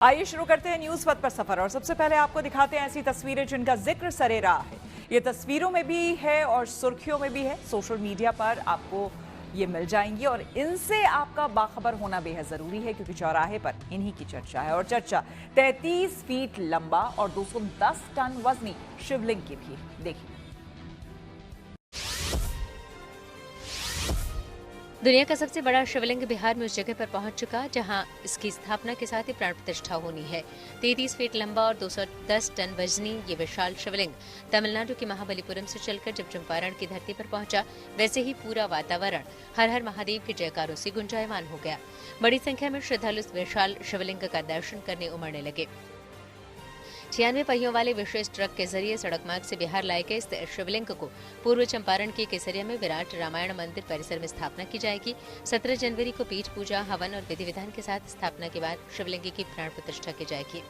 आइए शुरू करते हैं न्यूज पथ पर सफर और सबसे पहले आपको दिखाते हैं ऐसी तस्वीरें जिनका जिक्र सरेराह है। ये तस्वीरों में भी है और सुर्खियों में भी है। सोशल मीडिया पर आपको ये मिल जाएंगी और इनसे आपका बाखबर होना बेहद जरूरी है क्योंकि चौराहे पर इन्हीं की चर्चा है और चर्चा 33 फीट लंबा और 210 टन वजनी शिवलिंग की भी। देखिए, दुनिया का सबसे बड़ा शिवलिंग बिहार में उस जगह पर पहुंच चुका जहां इसकी स्थापना के साथ ही प्राण प्रतिष्ठा होनी है। 33 फीट लंबा और 210 टन वजनी ये विशाल शिवलिंग तमिलनाडु के महाबलीपुरम से चलकर जब चंपारण की धरती पर पहुंचा, वैसे ही पूरा वातावरण हर हर महादेव के जयकारों से गुंजायमान हो गया। बड़ी संख्या में श्रद्धालु इस विशाल शिवलिंग का दर्शन करने उमड़ने लगे। 96 पहियों वाले विशेष ट्रक के जरिए सड़क मार्ग से बिहार लाए गए इस शिवलिंग को पूर्व चंपारण के केसरिया में विराट रामायण मंदिर परिसर में स्थापना की जाएगी। 17 जनवरी को पीठ पूजा, हवन और विधि विधान के साथ स्थापना के बाद शिवलिंग की प्राण प्रतिष्ठा की जाएगी।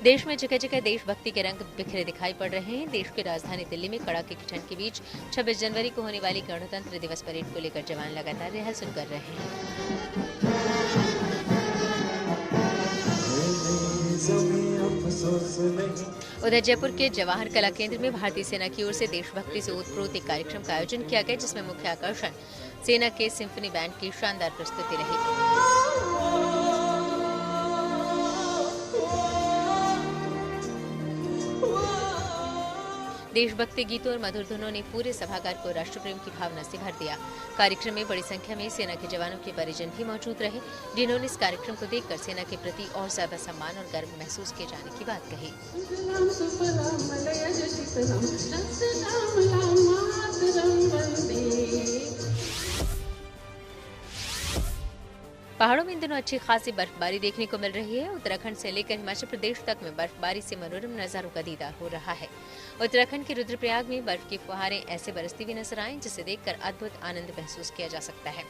देश में जगह जगह देशभक्ति के रंग बिखरे दिखाई पड़ रहे हैं। देश की राजधानी दिल्ली में कड़ाके की ठंड के बीच 26 जनवरी को होने वाली गणतंत्र दिवस परेड को लेकर जवान लगातार रिहर्सल कर रहे हैं। उधर जयपुर के जवाहर कला केंद्र में भारतीय सेना की ओर से देशभक्ति से ओतप्रोत एक कार्यक्रम का आयोजन किया गया, जिसमें मुख्य आकर्षण सेना के सिम्फनी बैंड की शानदार प्रस्तुति रही। देशभक्ति गीतों और मधुर धुनों ने पूरे सभागार को राष्ट्रप्रेम की भावना से भर दिया। कार्यक्रम में बड़ी संख्या में सेना के जवानों के परिजन भी मौजूद रहे, जिन्होंने इस कार्यक्रम को देखकर सेना के प्रति और ज्यादा सम्मान और गर्व महसूस किए जाने की बात कही। पहाड़ों में इन दिनों अच्छी खासी बर्फबारी देखने को मिल रही है। उत्तराखंड से लेकर हिमाचल प्रदेश तक में बर्फबारी से मनोरम नजारों का दीदार हो रहा है। उत्तराखंड के रुद्रप्रयाग में बर्फ की फुहारें ऐसे बरसती हुई नजर आए जिसे देखकर अद्भुत आनंद महसूस किया जा सकता है।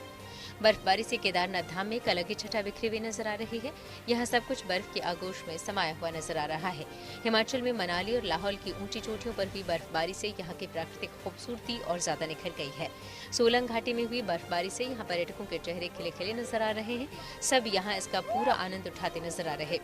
बर्फबारी से केदारनाथ धाम में एक अलग ही छटा बिखरी हुई नजर आ रही है। यहाँ सब कुछ बर्फ की आगोश में समाया हुआ नजर आ रहा है। हिमाचल में मनाली और लाहौल की ऊंची चोटियों पर हुई बर्फबारी से यहाँ की प्राकृतिक खूबसूरती और ज्यादा निखर गई है। सोलंग घाटी में हुई बर्फबारी से यहाँ पर्यटकों के चेहरे खिले खिले नजर आ रहे हैं। सब यहाँ इसका पूरा आनंद उठाते नजर आ रहे।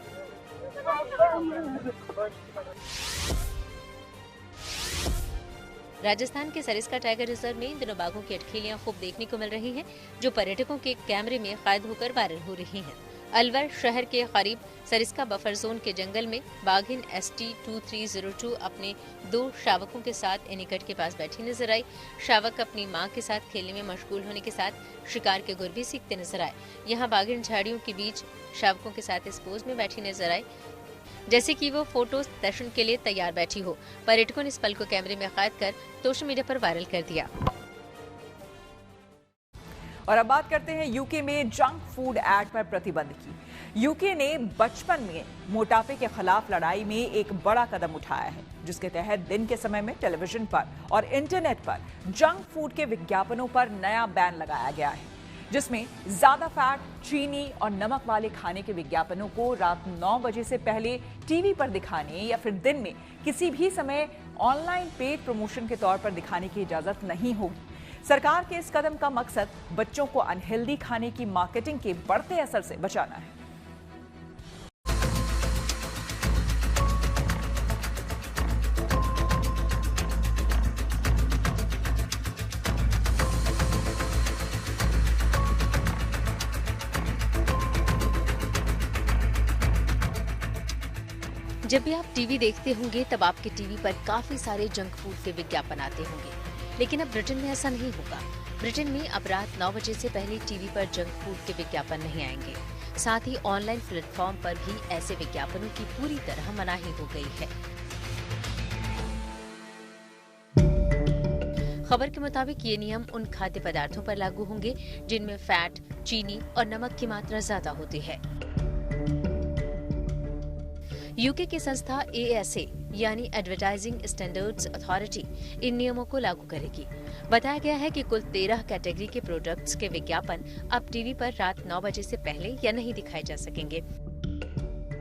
राजस्थान के सरिस्का टाइगर रिजर्व में इन दिनों बाघों की अटखेलियां खूब देखने को मिल रही हैं, जो पर्यटकों के कैमरे में कैद होकर वायरल हो रही हैं। अलवर शहर के करीब सरिस्का बफर जोन के जंगल में बाघिन ST2302 अपने 2 शावकों के साथ एनीकट के पास बैठी नजर आई। शावक अपनी मां के साथ खेलने में मशगूल होने के साथ शिकार के गुर भी सीखते नजर आए। यहाँ बाघिन झाड़ियों के बीच शावकों के साथ इस पोज में बैठी नजर आई जैसे कि वो फोटो सेशन के लिए तैयार बैठी हो। पर्यटकों ने इस पल को कैमरे में कैद कर सोशल मीडिया पर वायरल कर दिया। और अब बात करते हैं यूके में जंक फूड ऐड पर प्रतिबंध की। यूके ने बचपन में मोटापे के खिलाफ लड़ाई में एक बड़ा कदम उठाया है, जिसके तहत दिन के समय में टेलीविजन पर और इंटरनेट पर जंक फूड के विज्ञापनों पर नया बैन लगाया गया है, जिसमें ज्यादा फैट, चीनी और नमक वाले खाने के विज्ञापनों को रात 9 बजे से पहले टीवी पर दिखाने या फिर दिन में किसी भी समय ऑनलाइन पेड प्रमोशन के तौर पर दिखाने की इजाजत नहीं होगी। सरकार के इस कदम का मकसद बच्चों को अनहेल्दी खाने की मार्केटिंग के बढ़ते असर से बचाना है। जब भी आप टीवी देखते होंगे तब आपके टीवी पर काफी सारे जंक फूड के विज्ञापन आते होंगे, लेकिन अब ब्रिटेन में ऐसा नहीं होगा। ब्रिटेन में अब रात 9 बजे से पहले टीवी पर जंक फूड के विज्ञापन नहीं आएंगे। साथ ही ऑनलाइन प्लेटफॉर्म पर भी ऐसे विज्ञापनों की पूरी तरह मनाही हो गई है। खबर के मुताबिक ये नियम उन खाद्य पदार्थों पर लागू होंगे जिनमें फैट, चीनी और नमक की मात्रा ज्यादा होती है। यूके की संस्था ASA यानी एडवर्टाइजिंग स्टैंडर्ड्स अथॉरिटी इन नियमों को लागू करेगी। बताया गया है कि कुल 13 कैटेगरी के प्रोडक्ट्स के विज्ञापन अब टीवी पर रात 9 बजे से पहले या नहीं दिखाए जा सकेंगे।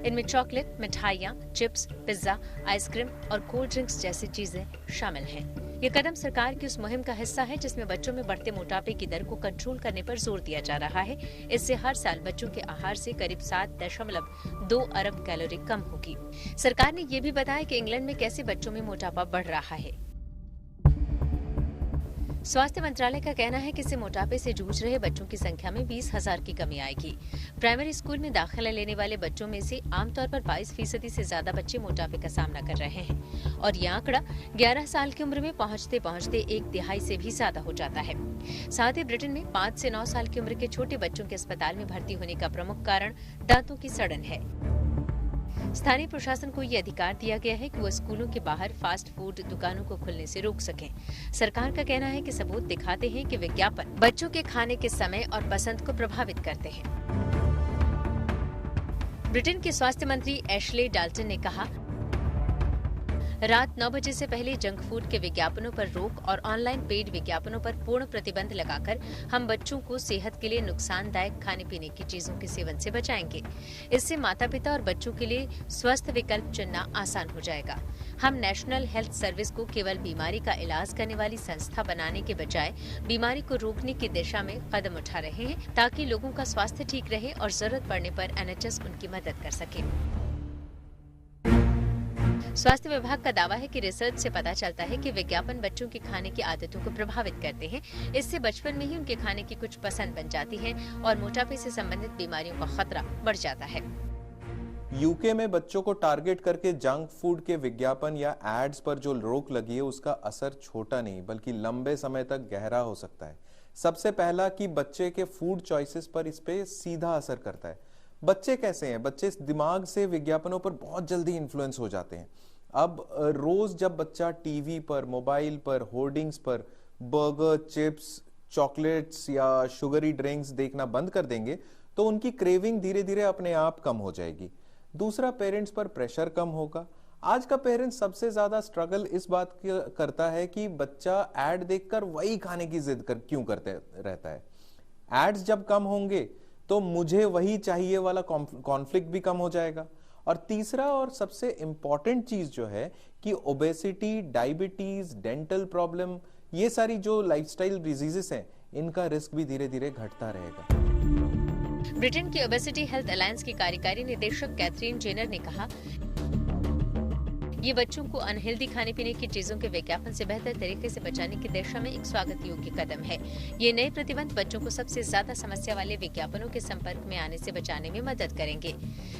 इनमें चॉकलेट, मिठाइयाँ, चिप्स, पिज्जा, आइसक्रीम और कोल्ड ड्रिंक्स जैसी चीजें शामिल हैं। ये कदम सरकार की उस मुहिम का हिस्सा है जिसमें बच्चों में बढ़ते मोटापे की दर को कंट्रोल करने पर जोर दिया जा रहा है। इससे हर साल बच्चों के आहार से करीब 7.2 अरब कैलोरी कम होगी। सरकार ने ये भी बताया कि इंग्लैंड में कैसे बच्चों में मोटापा बढ़ रहा है। स्वास्थ्य मंत्रालय का कहना है कि इससे मोटापे से जूझ रहे बच्चों की संख्या में 20,000 की कमी आएगी। प्राइमरी स्कूल में दाखिला लेने वाले बच्चों में से आमतौर पर 22% से ज्यादा बच्चे मोटापे का सामना कर रहे हैं और यह आंकड़ा 11 साल की उम्र में पहुंचते पहुंचते 1/3 से भी ज्यादा हो जाता है। साथ ही ब्रिटेन में 5 से 9 साल की उम्र के छोटे बच्चों के अस्पताल में भर्ती होने का प्रमुख कारण दांतों की सड़न है। स्थानीय प्रशासन को ये अधिकार दिया गया है कि वो स्कूलों के बाहर फास्ट फूड दुकानों को खुलने से रोक सकें। सरकार का कहना है कि सबूत दिखाते हैं कि विज्ञापन बच्चों के खाने के समय और पसंद को प्रभावित करते हैं। ब्रिटेन के स्वास्थ्य मंत्री एशले डाल्टन ने कहा, रात 9 बजे से पहले जंक फूड के विज्ञापनों पर रोक और ऑनलाइन पेड विज्ञापनों पर पूर्ण प्रतिबंध लगाकर हम बच्चों को सेहत के लिए नुकसानदायक खाने पीने की चीजों के सेवन से बचाएंगे। इससे माता पिता और बच्चों के लिए स्वस्थ विकल्प चुनना आसान हो जाएगा। हम नेशनल हेल्थ सर्विस को केवल बीमारी का इलाज करने वाली संस्था बनाने के बजाय बीमारी को रोकने की दिशा में कदम उठा रहे हैं ताकि लोगों का स्वास्थ्य ठीक रहे और जरूरत पड़ने पर NHS उनकी मदद कर सके। स्वास्थ्य विभाग का दावा है कि रिसर्च से पता चलता है कि विज्ञापन बच्चों की खाने की आदतों को प्रभावित करते हैं। इससे बचपन में ही उनके खाने की कुछ पसंद बन जाती है और मोटापे से संबंधित बीमारियों का खतरा बढ़ जाता है। यूके में बच्चों को टारगेट करके जंक फूड के विज्ञापन या एड्स पर जो रोक लगी है उसका असर छोटा नहीं बल्कि लंबे समय तक गहरा हो सकता है। सबसे पहला कि बच्चे के फूड चॉइसेस पर इस पे सीधा असर करता है। बच्चे कैसे हैं? बच्चे दिमाग से विज्ञापनों पर बहुत जल्दी इन्फ्लुएंस हो जाते हैं। अब रोज जब बच्चा टीवी पर, मोबाइल पर, होर्डिंग्स पर बर्गर, चिप्स, चॉकलेट्स या शुगरी ड्रिंक्स देखना बंद कर देंगे तो उनकी क्रेविंग धीरे धीरे अपने आप कम हो जाएगी। दूसरा, पेरेंट्स पर प्रेशर कम होगा। आज का पेरेंट्स सबसे ज्यादा स्ट्रगल इस बात करता है कि बच्चा एड देखकर वही खाने की जिद क्यों करते रहता है। एड्स जब कम होंगे तो मुझे वही चाहिए वाला कॉन्फ्लिक्ट भी कम हो जाएगा। और तीसरा और सबसे इंपॉर्टेंट चीज जो है कि ओबेसिटी, डायबिटीज, डेंटल प्रॉब्लम, ये सारी जो लाइफस्टाइल डिजीजेस हैं, इनका रिस्क भी धीरे धीरे घटता रहेगा। ब्रिटेन की ओबेसिटी हेल्थ अलायंस की कार्यकारी निदेशक कैथरीन जेनर ने कहा, ये बच्चों को अनहेल्दी खाने पीने की चीजों के विज्ञापन से बेहतर तरीके से बचाने की दिशा में एक स्वागत योग्य कदम है। ये नए प्रतिबंध बच्चों को सबसे ज्यादा समस्या वाले विज्ञापनों के संपर्क में आने से बचाने में मदद करेंगे।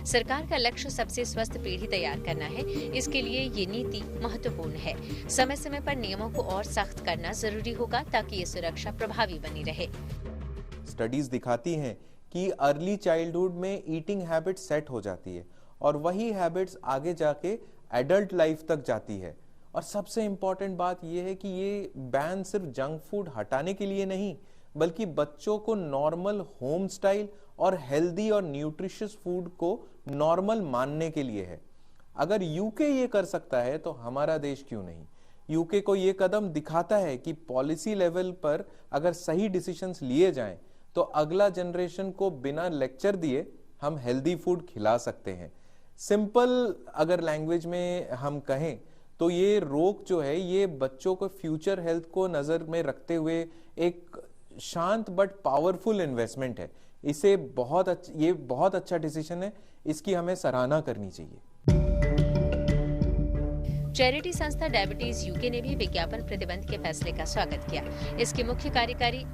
सरकार का लक्ष्य सबसे स्वस्थ पीढ़ी तैयार करना है। इसके लिए ये नीति महत्वपूर्ण है। समय समय पर नियमों को और सख्त करना जरूरी होगा ताकि ये सुरक्षा प्रभावी बनी रहे। स्टडीज दिखाती हैं कि अर्ली चाइल्डहुड में ईटिंग हैबिट सेट हो जाती है और वही हैबिट्स आगे जाके एडल्ट लाइफ तक जाती है। और सबसे इंपॉर्टेंट बात यह है कि ये बैन सिर्फ जंक फूड हटाने के लिए नहीं बल्कि बच्चों को नॉर्मल होम स्टाइल और हेल्दी और न्यूट्रिशियस फूड को नॉर्मल मानने के लिए है। अगर यूके ये कर सकता है तो हमारा देश क्यों नहीं? यूके को ये कदम दिखाता है कि पॉलिसी लेवल पर अगर सही डिसीजंस लिए जाएं तो अगला जनरेशन को बिना लेक्चर दिए हम हेल्दी फूड खिला सकते हैं। सिंपल अगर लैंग्वेज में हम कहें तो ये रोक जो है ये बच्चों को फ्यूचर हेल्थ को नजर में रखते हुए एक शांत बट पावरफुल इन्वेस्टमेंट है। इसे ये बहुत अच्छा डिसीजन है, इसकी हमें सराहना करनी चाहिए। चैरिटी संस्था डायबिटीज यूके ने भी विज्ञापन प्रतिबंध के फैसले का स्वागत किया। इसके मुख्य कार्यकारी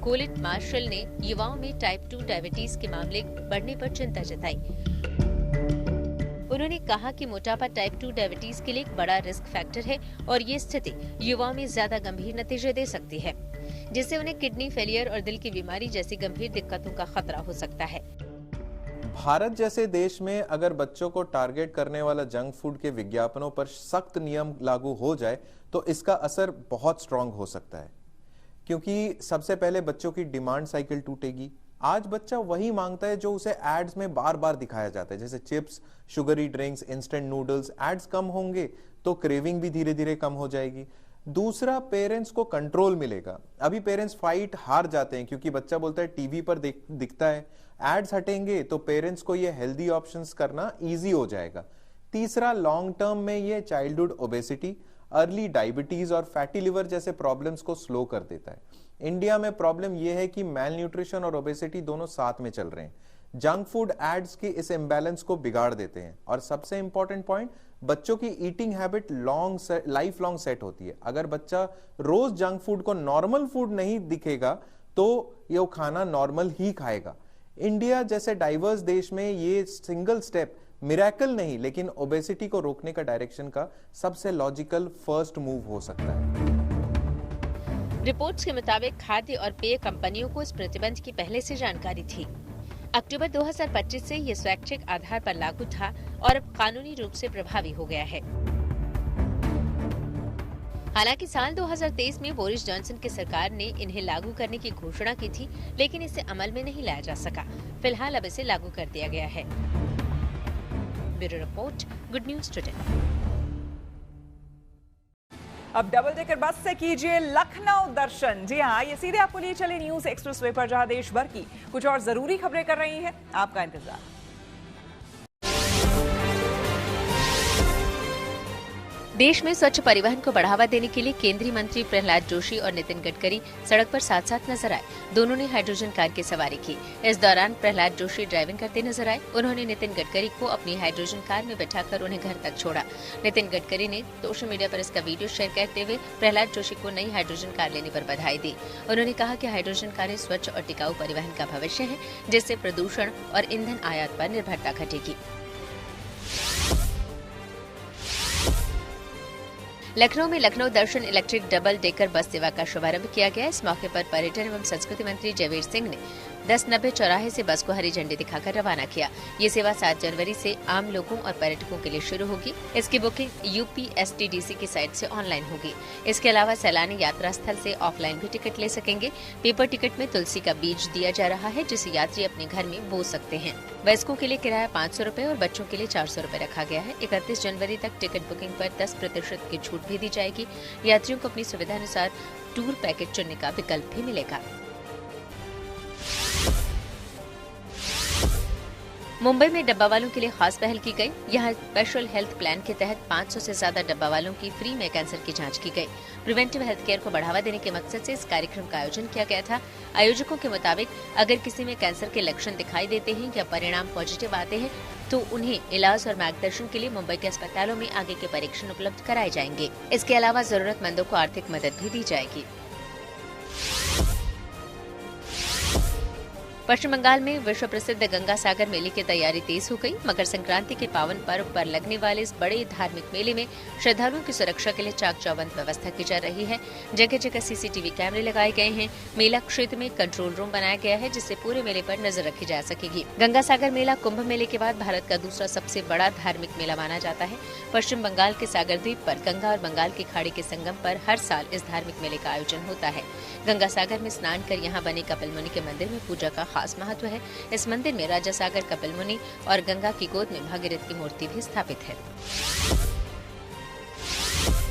कोलिट मार्शल ने युवाओं में टाइप 2 डायबिटीज के मामले बढ़ने पर चिंता जताई। उन्होंने कहा कि मोटापा टाइप 2 डायबिटीज के लिए एक बड़ा रिस्क फैक्टर है और ये स्थिति युवाओं में ज्यादा गंभीर नतीजे दे सकती है, जिससे उन्हें किडनी फेलियर और दिल की बीमारी जैसी गंभीर दिक्कतों का खतरा हो सकता है। भारत जैसे देश में अगर बच्चों को टारगेट करने वाला जंक फूड के विज्ञापनों पर सख्त नियम लागू हो जाए तो इसका असर बहुत स्ट्रांग हो सकता है, क्योंकि सबसे पहले बच्चों की डिमांड साइकिल टूटेगी। आज बच्चा वही मांगता है जो उसे एड्स में बार बार दिखाया जाता है, जैसे chips, sugary drinks, instant noodles. Ads कम होंगे तो क्रेविंग भी धीरे धीरे कम हो जाएगी। दूसरा, पेरेंट्स को कंट्रोल मिलेगा। अभी पेरेंट्स फाइट हार जाते हैं क्योंकि बच्चा बोलता है टीवी पर दिखता है। एड्स हटेंगे तो पेरेंट्स को ये हेल्दी ऑप्शंस करना इजी हो जाएगा। तीसरा, लॉन्ग टर्म में ये चाइल्डहुड ओबेसिटी, अर्ली डायबिटीज और फैटी लिवर जैसे प्रॉब्लम्स को स्लो कर देता है। इंडिया में प्रॉब्लम यह है कि मेल न्यूट्रिशन और ओबेसिटी दोनों साथ में चल रहे हैं। जंक फूड एड्स की इस इम्बैलेंस को बिगाड़ देते हैं और सबसे इंपॉर्टेंट पॉइंट, बच्चों की eating habit life long set होती है। अगर बच्चा रोज जंक फूड को नॉर्मल फूड नहीं दिखेगा तो ये वो खाना नॉर्मल ही खाएगा। इंडिया जैसे डाइवर्स देश में ये सिंगल स्टेप मिरेकल नहीं, लेकिन ओबेसिटी को रोकने का डायरेक्शन का सबसे लॉजिकल फर्स्ट मूव हो सकता है। रिपोर्ट्स के मुताबिक खाद्य और पेय कंपनियों को इस प्रतिबंध की पहले से जानकारी थी। अक्टूबर 2025 से ये स्वैच्छिक आधार पर लागू था और अब कानूनी रूप से प्रभावी हो गया है। हालांकि साल 2023 में बोरिस जॉनसन की सरकार ने इन्हें लागू करने की घोषणा की थी, लेकिन इसे अमल में नहीं लाया जा सका। फिलहाल अब इसे लागू कर दिया गया है। Bureau report, good news today. अब डबल डेकर बस से कीजिए लखनऊ दर्शन। जी हाँ, ये सीधे आपको लिए चले न्यूज एक्सप्रेसवे पर, जहां देश भर की कुछ और जरूरी खबरें कर रही हैं आपका इंतजार। देश में स्वच्छ परिवहन को बढ़ावा देने के लिए केंद्रीय मंत्री प्रहलाद जोशी और नितिन गडकरी सड़क पर साथ साथ नजर आए। दोनों ने हाइड्रोजन कार की सवारी की। इस दौरान प्रहलाद जोशी ड्राइविंग करते नजर आए। उन्होंने नितिन गडकरी को अपनी हाइड्रोजन कार में बैठाकर उन्हें घर तक छोड़ा। नितिन गडकरी ने सोशल मीडिया पर इसका वीडियो शेयर करते हुए प्रहलाद जोशी को नई हाइड्रोजन कार लेने पर बधाई दी। उन्होंने कहा कि हाइड्रोजन कारें स्वच्छ और टिकाऊ परिवहन का भविष्य है, जिससे प्रदूषण और ईंधन आयात पर निर्भरता घटेगी। लखनऊ में लखनऊ दर्शन इलेक्ट्रिक डबल डेकर बस सेवा का शुभारंभ किया गया। इस मौके पर पर्यटन एवं संस्कृति मंत्री जयवीर सिंह ने 1090 चौराहे से बस को हरी झंडी दिखाकर रवाना किया। ये सेवा 7 जनवरी से आम लोगों और पर्यटकों के लिए शुरू होगी। इसकी बुकिंग यूपीएसटीडीसी की साइट से ऑनलाइन होगी। इसके अलावा सैलानी यात्रा स्थल से ऑफलाइन भी टिकट ले सकेंगे। पेपर टिकट में तुलसी का बीज दिया जा रहा है, जिसे यात्री अपने घर में बो सकते हैं। वयस्कों के लिए किराया 500 रूपए और बच्चों के लिए 400 रूपए रखा गया है। 31 जनवरी तक टिकट बुकिंग पर 10% की छूट भी दी जाएगी। यात्रियों को अपनी सुविधा अनुसार टूर पैकेज चुनने का विकल्प भी मिलेगा। मुंबई में डब्बा वालों के लिए खास पहल की गई। यहाँ स्पेशल हेल्थ प्लान के तहत 500 से ज्यादा डब्बा वालों की फ्री में कैंसर की जांच की गई। प्रिवेंटिव हेल्थ केयर को बढ़ावा देने के मकसद से इस कार्यक्रम का आयोजन किया गया था। आयोजकों के मुताबिक अगर किसी में कैंसर के लक्षण दिखाई देते हैं या परिणाम पॉजिटिव आते हैं तो उन्हें इलाज और मार्गदर्शन के लिए मुंबई के अस्पतालों में आगे के परीक्षण उपलब्ध कराए जाएंगे। इसके अलावा जरूरतमंदों को आर्थिक मदद भी दी जाएगी। पश्चिम बंगाल में विश्व प्रसिद्ध गंगा सागर मेले की तैयारी तेज हो गई। मकर संक्रांति के पावन पर्व पर लगने वाले इस बड़े धार्मिक मेले में श्रद्धालुओं की सुरक्षा के लिए चाक चौबंद व्यवस्था की जा रही है। जगह जगह सीसीटीवी कैमरे लगाए गए हैं। मेला क्षेत्र में कंट्रोल रूम बनाया गया है, जिससे पूरे मेले पर नजर रखी जा सकेगी। गंगा सागर मेला कुंभ मेले के बाद भारत का दूसरा सबसे बड़ा धार्मिक मेला माना जाता है। पश्चिम बंगाल के सागर द्वीप पर गंगा और बंगाल की खाड़ी के संगम पर हर साल इस धार्मिक मेले का आयोजन होता है। गंगा सागर में स्नान कर यहाँ बने कपिल मुनि के मंदिर में पूजा का खास महत्व है। इस मंदिर में राजा सागर कपिल मुनि और गंगा की गोद में भागीरथ की मूर्ति भी स्थापित है।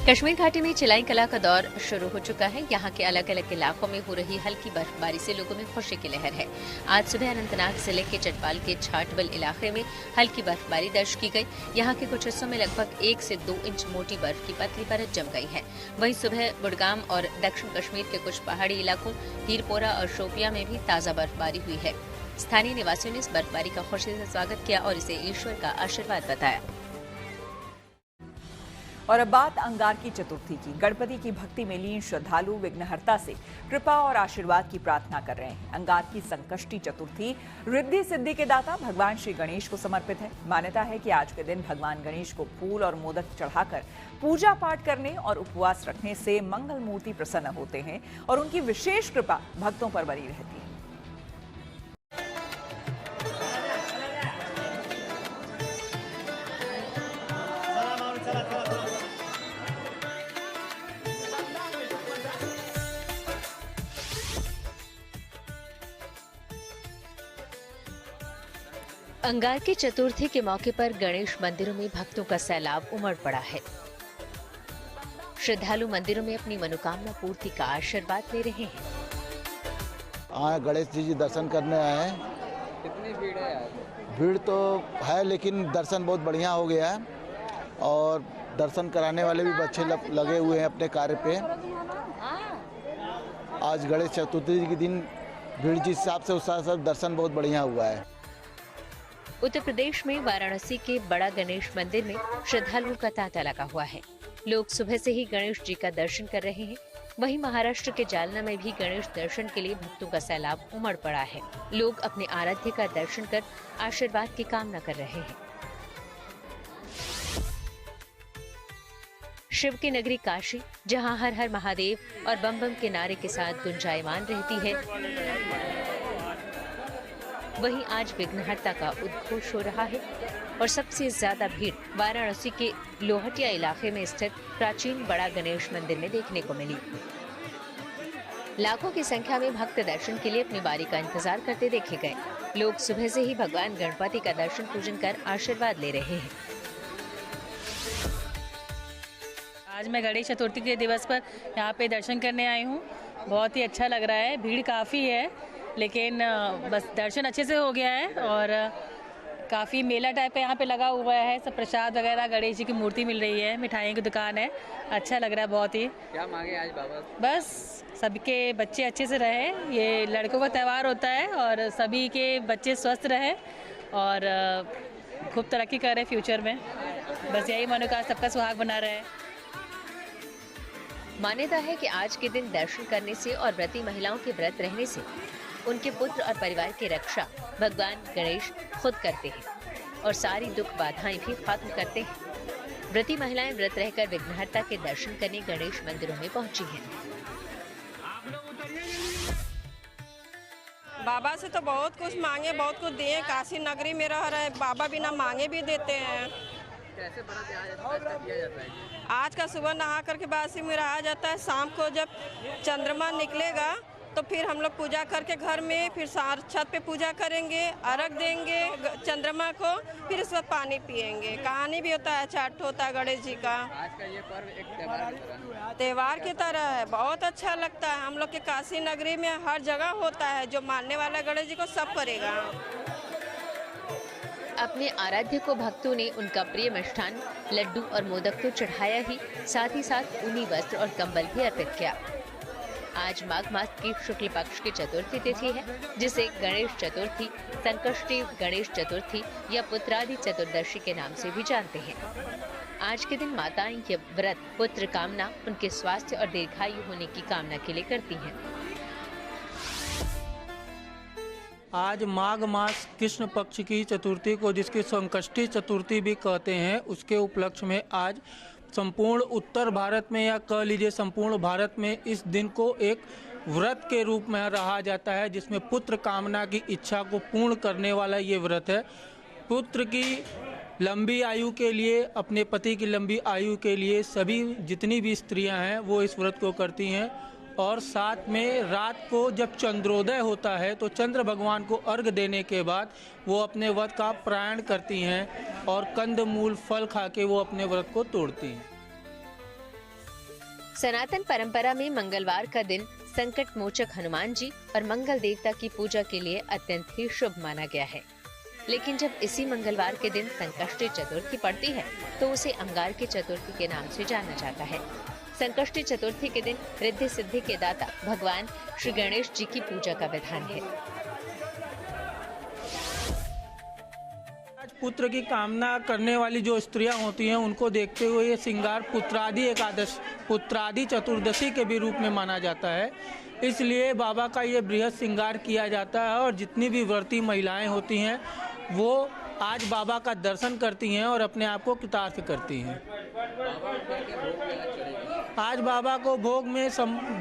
कश्मीर घाटी में चिलाई कला का दौर शुरू हो चुका है। यहाँ के अलग अलग इलाकों में हो रही हल्की बर्फबारी से लोगों में खुशी की लहर है। आज सुबह अनंतनाग जिले के चटपाल के छाटबल इलाके में हल्की बर्फबारी दर्ज की गई। यहाँ के कुछ हिस्सों में लगभग 1 से 2 इंच मोटी बर्फ की पतली परत जम गई है। वहीं सुबह बुडगाम और दक्षिण कश्मीर के कुछ पहाड़ी इलाकों हीरपोरा और शोपिया में भी ताजा बर्फबारी हुई है। स्थानीय निवासियों ने इस बर्फबारी का खुशी से स्वागत किया और इसे ईश्वर का आशीर्वाद बताया। और अब बात अंगारकी चतुर्थी की। गणपति की भक्ति में लीन श्रद्धालु विघ्नहर्ता से कृपा और आशीर्वाद की प्रार्थना कर रहे हैं। अंगारकी संकष्टी चतुर्थी रिद्धि सिद्धि के दाता भगवान श्री गणेश को समर्पित है। मान्यता है कि आज के दिन भगवान गणेश को फूल और मोदक चढ़ाकर पूजा पाठ करने और उपवास रखने से मंगल मूर्ति प्रसन्न होते हैं और उनकी विशेष कृपा भक्तों पर बनी रहती है। अंगारकी चतुर्थी के मौके पर गणेश मंदिरों में भक्तों का सैलाब उमड़ पड़ा है। श्रद्धालु मंदिरों में अपनी मनोकामना पूर्ति का आशीर्वाद ले रहे हैं। गणेश जी दर्शन करने आए हैं। कितनी भीड़ है यार? भीड़ तो है, लेकिन दर्शन बहुत बढ़िया हो गया है और दर्शन कराने वाले भी बच्चे लगे हुए हैं अपने कार्य पे। आज गणेश चतुर्थी के दिन भीड़ जिस हिसाब से उस हिसाब से दर्शन बहुत बढ़िया हुआ है। उत्तर प्रदेश में वाराणसी के बड़ा गणेश मंदिर में श्रद्धालुओं का तांता लगा हुआ है। लोग सुबह से ही गणेश जी का दर्शन कर रहे हैं। वहीं महाराष्ट्र के जालना में भी गणेश दर्शन के लिए भक्तों का सैलाब उमड़ पड़ा है। लोग अपने आराध्य का दर्शन कर आशीर्वाद की कामना कर रहे हैं। शिव की नगरी काशी, जहां हर हर महादेव और बम बम के नारे के साथ गुंजायमान रहती है, वहीं आज विघ्नहर्ता का उद्घोष हो रहा है और सबसे ज्यादा भीड़ वाराणसी के लोहटिया इलाके में स्थित प्राचीन बड़ा गणेश मंदिर में देखने को मिली। लाखों की संख्या में भक्त दर्शन के लिए अपनी बारी का इंतजार करते देखे गए। लोग सुबह से ही भगवान गणपति का दर्शन पूजन कर आशीर्वाद ले रहे हैं। आज मैं गणेश चतुर्थी के दिवस पर यहाँ पे दर्शन करने आई हूँ। बहुत ही अच्छा लग रहा है। भीड़ काफ़ी है, लेकिन बस दर्शन अच्छे से हो गया है और काफ़ी मेला टाइप का यहाँ पे लगा हुआ है। सब प्रसाद वगैरह, गणेश जी की मूर्ति मिल रही है, मिठाइयों की दुकान है। अच्छा लग रहा है बहुत ही। क्या मांगे आज बाबा? बस सबके बच्चे अच्छे से रहे। ये लड़कों का त्यौहार होता है और सभी के बच्चे स्वस्थ रहे और खूब तरक्की कर रहे फ्यूचर में। बस यही मनोकामना, सबका सुहाग बना रहे। मान्यता है कि आज के दिन दर्शन करने से और व्रती महिलाओं के व्रत रहने से उनके पुत्र और परिवार की रक्षा भगवान गणेश खुद करते हैं और सारी दुख बाधाएं भी खत्म करते हैं। व्रती महिलाएं व्रत रहकर विघ्नहर्ता के दर्शन करने गणेश मंदिरों में पहुंची हैं। बाबा से तो बहुत कुछ मांगे, बहुत कुछ दिए। काशी नगरी में रह रहे बाबा बिना मांगे भी देते हैं। कैसे बड़ा दिया जाता है? आज का सुबह नहा करके बासी में रहा जाता है। शाम को जब चंद्रमा निकलेगा तो फिर हम लोग पूजा करके घर में फिर छत पे पूजा करेंगे, अर्घ देंगे चंद्रमा को, फिर उस वक्त पानी पिएंगे। कहानी भी होता है, छठ होता है गणेश जी का। आज का ये पर्व एक त्योहार की तरह है। बहुत अच्छा लगता है। हम लोग के काशी नगरी में हर जगह होता है। जो मानने वाला गणेश जी को सब करेगा। अपने आराध्य को भक्तों ने उनका प्रिय मिष्ठान लड्डू और मोदक तो चढ़ाया ही, साथ ही साथ ऊनी वस्त्र और कंबल भी अर्पित किया। आज माघ मास की शुक्ल पक्ष की चतुर्थी तिथि है, जिसे गणेश चतुर्थी, संकष्टी गणेश चतुर्थी या पुत्रादि चतुर्दशी के नाम से भी जानते हैं। आज के दिन माताएं ये व्रत पुत्र कामना, उनके स्वास्थ्य और दीर्घायु होने की कामना के लिए करती हैं। आज माघ मास कृष्ण पक्ष की चतुर्थी को, जिसकी संकष्टी चतुर्थी भी कहते हैं, उसके उपलक्ष्य में आज संपूर्ण उत्तर भारत में या कह लीजिए संपूर्ण भारत में इस दिन को एक व्रत के रूप में रहा जाता है, जिसमें पुत्र कामना की इच्छा को पूर्ण करने वाला ये व्रत है। पुत्र की लंबी आयु के लिए, अपने पति की लंबी आयु के लिए सभी जितनी भी स्त्रियां हैं वो इस व्रत को करती हैं। और साथ में रात को जब चंद्रोदय होता है तो चंद्र भगवान को अर्घ देने के बाद वो अपने व्रत का पारण करती हैं और कंदमूल फल खा के वो अपने व्रत को तोड़ती हैं। सनातन परंपरा में मंगलवार का दिन संकट मोचक हनुमान जी और मंगल देवता की पूजा के लिए अत्यंत ही शुभ माना गया है। लेकिन जब इसी मंगलवार के दिन संकष्टी चतुर्थी पड़ती है तो उसे अंगारकी चतुर्थी के नाम से जाना जाता है। संकष्टी चतुर्थी के दिन रिद्धि सिद्धि के दाता भगवान श्री गणेश जी की पूजा का विधान है। आज पुत्र की कामना करने वाली जो स्त्रियां होती हैं उनको देखते हुए ये श्रृंगार पुत्रादि एकादश, पुत्रादि चतुर्दशी के भी रूप में माना जाता है। इसलिए बाबा का ये बृहद श्रृंगार किया जाता है और जितनी भी व्रती महिलाएं होती हैं वो आज बाबा का दर्शन करती हैं और अपने आप को कृतार्थ करती हैं। आज बाबा को भोग में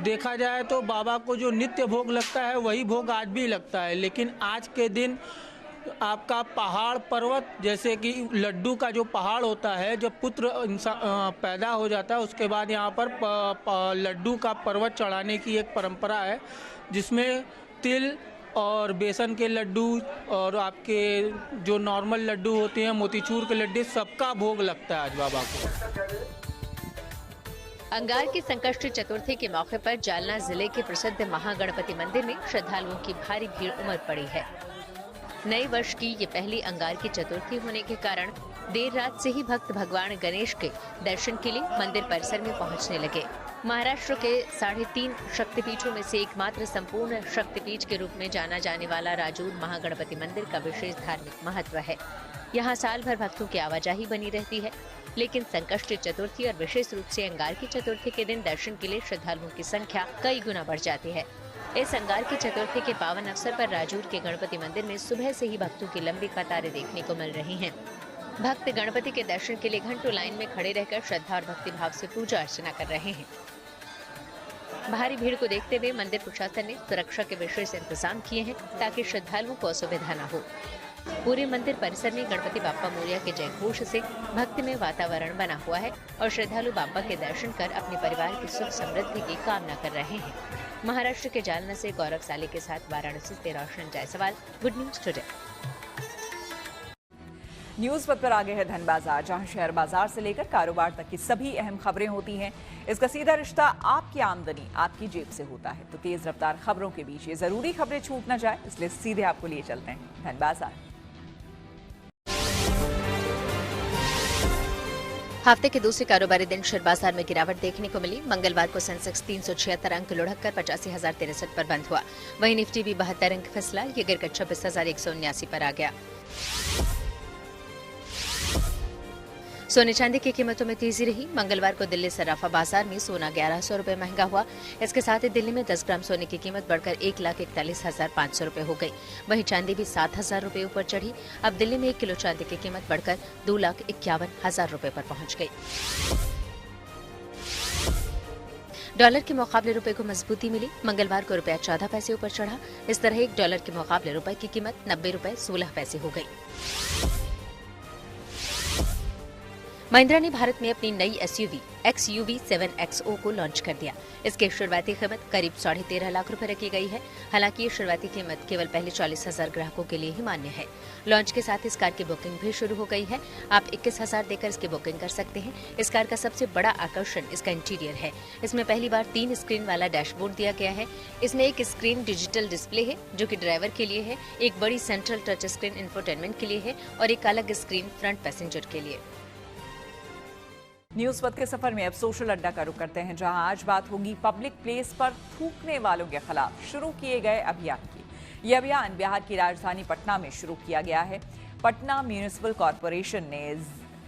देखा जाए तो बाबा को जो नित्य भोग लगता है वही भोग आज भी लगता है, लेकिन आज के दिन आपका पहाड़ पर्वत, जैसे कि लड्डू का जो पहाड़ होता है, जब पुत्र पैदा हो जाता है उसके बाद यहाँ पर लड्डू का पर्वत चढ़ाने की एक परंपरा है, जिसमें तिल और बेसन के लड्डू और आपके जो नॉर्मल लड्डू होते हैं, मोतीचूर के लड्डू, सबका भोग लगता है आज बाबा को। अंगार की संकष्टी चतुर्थी के मौके पर जालना जिले के प्रसिद्ध महागणपति मंदिर में श्रद्धालुओं की भारी भीड़ उमड़ पड़ी है। नए वर्ष की ये पहली अंगार की चतुर्थी होने के कारण देर रात से ही भक्त भगवान गणेश के दर्शन के लिए मंदिर परिसर में पहुंचने लगे। महाराष्ट्र के 3.5 शक्तिपीठों में से एकमात्र संपूर्ण शक्तिपीठ के रूप में जाना जाने वाला राजूर महागणपति मंदिर का विशेष धार्मिक महत्व है। यहाँ साल भर भक्तों की आवाजाही बनी रहती है, लेकिन संकष्टी चतुर्थी और विशेष रूप से अंगारकी चतुर्थी के दिन दर्शन के लिए श्रद्धालुओं की संख्या कई गुना बढ़ जाती है। इस अंगारकी चतुर्थी के पावन अवसर पर राजूर के गणपति मंदिर में सुबह से ही भक्तों की लंबी कतारें देखने को मिल रही हैं। भक्त गणपति के दर्शन के लिए घंटों लाइन में खड़े रहकर श्रद्धा और भक्ति भाव से पूजा अर्चना कर रहे हैं। भारी भीड़ को देखते हुए मंदिर प्रशासन ने सुरक्षा के विशेष इंतजाम किए हैं ताकि श्रद्धालुओं को असुविधा न हो। पूरे मंदिर परिसर में गणपति बाप्पा मोरया के जयघोष से भक्तिमय वातावरण बना हुआ है और श्रद्धालु बाप्पा के दर्शन कर अपने परिवार की सुख समृद्धि की कामना कर रहे हैं। महाराष्ट्र के जालना से गौरव साले के साथ वाराणसी से Roshan Jaiswal, good news today. News पथ पर आगे है धन बाजार, जहां शेयर बाजार से लेकर कारोबार तक की सभी अहम खबरें होती हैं। इसका सीधा रिश्ता आपकी आमदनी आपकी जेब से होता है। तो तेज रफ्तार खबरों के बीच ये जरूरी खबरें छूट न जाए, इसलिए सीधे आपको लिए चलते हैं धन बाजार। हफ्ते के दूसरे कारोबारी दिन शेयर बाजार में गिरावट देखने को मिली। मंगलवार को सेंसेक्स 376 अंक लुढ़ककर 85,063 पर बंद हुआ। वहीं निफ्टी भी 72 अंक फिसला, ये गिरकर 26,179 पर आ गया। सोने चांदी की कीमतों में तेजी रही। मंगलवार को दिल्ली सराफा बाजार में सोना 1100 रुपए महंगा हुआ। इसके साथ ही दिल्ली में 10 ग्राम सोने की कीमत बढ़कर 1,41,500 रुपए हो गई। वहीं चांदी भी 7,000 रुपए ऊपर चढ़ी। अब दिल्ली में 1 किलो चांदी की कीमत बढ़कर 2,51,000 रुपए पर पहुंच गई। डॉलर के मुकाबले रुपए को मजबूती मिली। मंगलवार को रुपया 14 पैसे ऊपर चढ़ा। इस तरह 1 डॉलर के मुकाबले रुपए की कीमत 90 रुपए 16 पैसे हो गई। महिंद्रा ने भारत में अपनी नई एसयूवी XUV 7XO को लॉन्च कर दिया। इसकी शुरुआती कीमत करीब 13.5 लाख रुपए रखी गई है। हालांकि ये शुरुआती कीमत केवल पहले 40,000 ग्राहकों के लिए ही मान्य है। लॉन्च के साथ इस कार की बुकिंग भी शुरू हो गई है। आप 21,000 देकर इसकी बुकिंग कर सकते हैं। इस कार का सबसे बड़ा आकर्षण इसका इंटीरियर है। इसमें पहली बार 3 स्क्रीन वाला डैशबोर्ड दिया गया है। इसमें एक स्क्रीन डिजिटल डिस्प्ले है जो कि ड्राइवर के लिए है, एक बड़ी सेंट्रल टच स्क्रीन इंफोटेनमेंट के लिए है और एक अलग स्क्रीन फ्रंट पैसेंजर के लिए। न्यूज पथ के सफर में अब सोशल अड्डा का रुख करते हैं, जहां आज बात होगी पब्लिक प्लेस पर थूकने वालों के खिलाफ शुरू किए गए अभियान की। यह अभियान बिहार की राजधानी पटना में शुरू किया गया है। पटना म्यूनिसिपल कॉरपोरेशन ने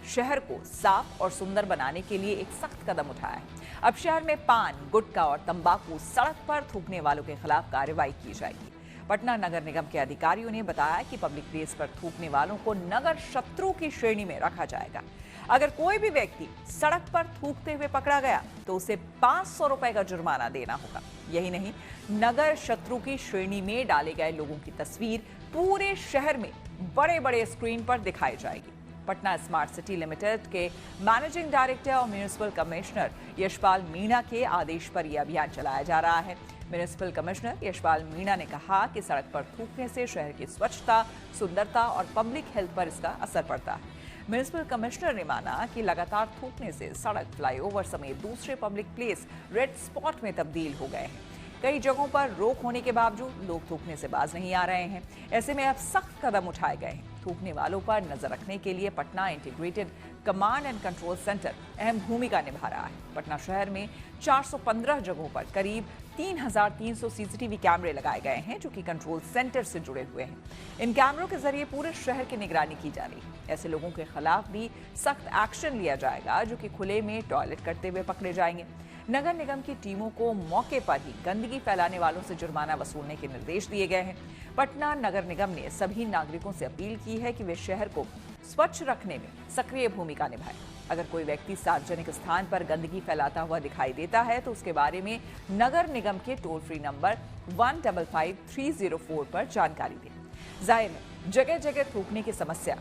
शहर को साफ और सुंदर बनाने के लिए एक सख्त कदम उठाया है। अब शहर में पान, गुटखा और तंबाकू सड़क पर थूकने वालों के खिलाफ कार्रवाई की जाएगी। पटना नगर निगम के अधिकारियों ने बताया कि पब्लिक प्लेस पर थूकने वालों को नगर शत्रु की श्रेणी में रखा जाएगा। अगर कोई भी व्यक्ति सड़क पर थूकते हुए पकड़ा गया तो उसे 500 रुपए का जुर्माना देना होगा। यही नहीं, नगर शत्रु की श्रेणी में डाले गए लोगों की तस्वीर पूरे शहर में बड़े बड़े स्क्रीन पर दिखाई जाएगी। पटना स्मार्ट सिटी लिमिटेड के मैनेजिंग डायरेक्टर और म्यूनिसिपल कमिश्नर यशपाल मीणा के आदेश पर यह अभियान चलाया जा रहा है। म्यूनिसिपल कमिश्नर यशपाल मीणा ने कहा कि सड़क पर थूकने से शहर की स्वच्छता, सुंदरता और पब्लिक हेल्थ पर इसका असर पड़ता है। म्यूनिसिपल कमिश्नर ने माना कि लगातार थूकने से सड़क, फ्लाईओवर समेत दूसरे पब्लिक प्लेस रेड स्पॉट में तब्दील हो गए हैं। कई जगहों पर रोक होने के बावजूद लोग थूकने से बाज नहीं आ रहे हैं। ऐसे में अब सख्त कदम उठाए गए हैं। थूकने वालों पर नजर रखने के लिए Patna integrated command and control centre अहम भूमिका निभा रहा है। पटना शहर में 415 जगहों पर करीब 3,300 सीसीटीवी कैमरे लगाए गए हैं, जो कि कंट्रोल सेंटर से जुड़े हुए हैं। इन कैमरों के जरिए पूरे शहर की निगरानी की जा रही है। ऐसे लोगों के खिलाफ भी सख्त एक्शन लिया जाएगा, जो कि खुले में टॉयलेट करते हुए पकड़े जाएंगे। नगर निगम की टीमों को मौके पर ही गंदगी फैलाने वालों से जुर्माना वसूलने के निर्देश दिए गए हैं। पटना नगर निगम ने सभी नागरिकों से अपील की है कि वे शहर को स्वच्छ रखने में सक्रिय भूमिका निभाएं। अगर कोई व्यक्ति सार्वजनिक स्थान पर गंदगी फैलाता हुआ दिखाई देता है तो उसके बारे में नगर निगम के टोल फ्री नंबर 155304 पर जानकारी दें। जाहिर है, जगह जगह थूकने की समस्या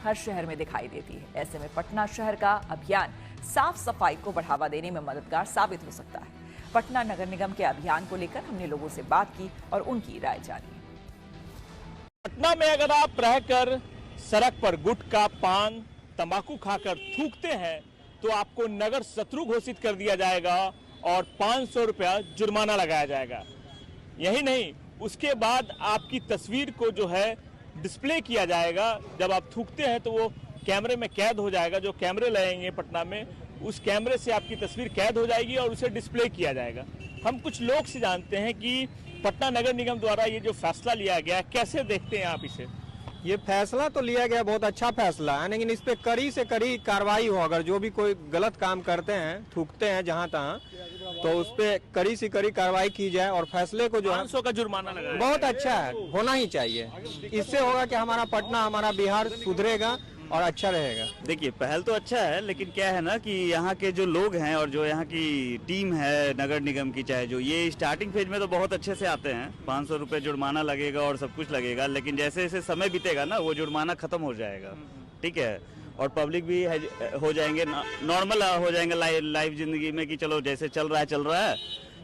हर शहर में दिखाई देती है। ऐसे में पटना शहर का अभियान साफ सफाई को बढ़ावा देने में मददगार साबित हो सकता है। पटना नगर निगम के अभियान को लेकर हमने लोगों से बात की और उनकी राय जानी। पटना में अगर आप रहकर सड़क पर गुटखा, पान, तंबाकू खाकर थूकते हैं तो आपको नगर शत्रु घोषित कर दिया जाएगा और 500 रुपया जुर्माना लगाया जाएगा। यही नहीं, उसके बाद आपकी तस्वीर को जो है डिस्प्ले किया जाएगा। जब आप थूकते हैं तो वो कैमरे में कैद हो जाएगा। जो कैमरे लगेंगे पटना में, उस कैमरे से आपकी तस्वीर कैद हो जाएगी और उसे डिस्प्ले किया जाएगा। हम कुछ लोग से जानते हैं कि पटना नगर निगम द्वारा ये जो फैसला लिया गया, कैसे देखते हैं आप इसे? ये फैसला तो लिया गया, बहुत अच्छा फैसला है, लेकिन इस पे कड़ी से कड़ी कार्रवाई हो। अगर जो भी कोई गलत काम करते हैं, थूकते हैं जहाँ तहाँ, तो उस पे कड़ी से कड़ी कार्रवाई की जाए और फैसले को जो 500 का जुर्माना लगाया बहुत अच्छा है, होना ही चाहिए। इससे होगा कि हमारा पटना, हमारा बिहार सुधरेगा और अच्छा रहेगा। देखिए, पहल तो अच्छा है, लेकिन क्या है ना कि यहाँ के जो लोग हैं और जो यहाँ की टीम है नगर निगम की, चाहे जो, ये स्टार्टिंग फेज में तो बहुत अच्छे से आते हैं। 500 रुपये जुर्माना लगेगा और सब कुछ लगेगा, लेकिन जैसे जैसे समय बीतेगा ना, वो जुर्माना खत्म हो जाएगा, ठीक है। और पब्लिक भी हो जाएंगे, नॉर्मल हो जाएंगे लाइव जिंदगी में कि चलो जैसे चल रहा है,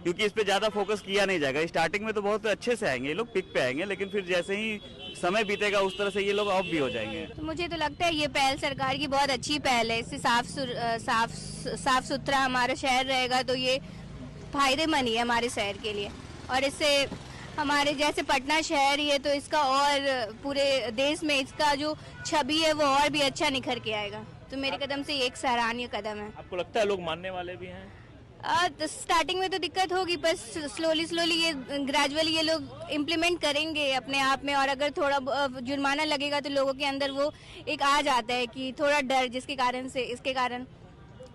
क्योंकि इस पे ज्यादा फोकस किया नहीं जाएगा। स्टार्टिंग में तो बहुत अच्छे से आएंगे ये लोग, पिक पे आएंगे, लेकिन फिर जैसे ही समय बीतेगा उस तरह से ये लोग ऑफ भी हो जाएंगे। तो मुझे तो लगता है ये पहल सरकार की बहुत अच्छी पहल है। इससे साफ सुथरा हमारा शहर रहेगा, तो ये फायदेमंद ही है हमारे शहर के लिए। और इससे हमारे जैसे पटना शहर ही है, तो इसका और पूरे देश में इसका जो छवि है वो और भी अच्छा निखर के आएगा। तो मेरे कदम से ये एक सराहनीय कदम है। आपको लगता है लोग मानने वाले भी हैं? तो स्टार्टिंग में तो दिक्कत होगी, पर स्लोली ये ग्रेजुअली ये लोग इम्प्लीमेंट करेंगे अपने आप में। और अगर थोड़ा जुर्माना लगेगा तो लोगों के अंदर वो एक आ जाता है कि थोड़ा डर, जिसके कारण से इसके कारण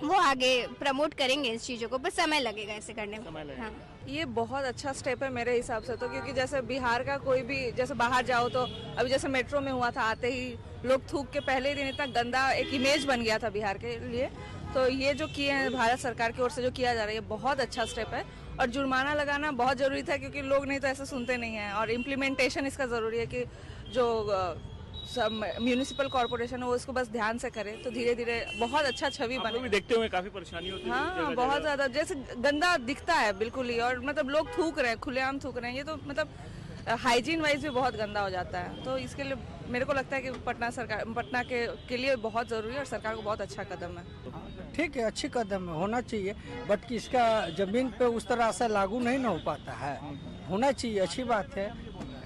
वो आगे प्रमोट करेंगे इस चीज़ों को, पर समय लगेगा ऐसे करने में। हाँ। ये बहुत अच्छा स्टेप है मेरे हिसाब से तो, क्योंकि जैसे बिहार का कोई भी, जैसे बाहर जाओ तो अभी जैसे मेट्रो में हुआ था, आते ही लोग थूक के पहले ही दिन इतना गंदा एक इमेज बन गया था बिहार के लिए। तो ये जो किए हैं भारत सरकार की ओर से जो किया जा रहा है, ये बहुत अच्छा स्टेप है। और जुर्माना लगाना बहुत ज़रूरी था, क्योंकि लोग नहीं तो ऐसे सुनते नहीं हैं। और इम्प्लीमेंटेशन इसका ज़रूरी है कि जो म्यूनिसिपल कॉर्पोरेशन है वो इसको बस ध्यान से करे, तो धीरे धीरे बहुत अच्छा छवि बने। भी देखते हुए काफी परेशानी होती है। हाँ, बहुत ज़्यादा, जैसे गंदा दिखता है बिल्कुल ही, और मतलब लोग थूक रहे हैं, खुलेआम थूक रहे हैं, ये तो मतलब हाइजीन वाइज भी बहुत गंदा हो जाता है। तो इसके लिए मेरे को लगता है कि पटना के लिए बहुत ज़रूरी है और सरकार को बहुत अच्छा कदम है। ठीक है, अच्छी कदम होना चाहिए, बट इसका जमीन पे उस तरह से लागू नहीं ना हो पाता है। होना चाहिए, अच्छी बात है।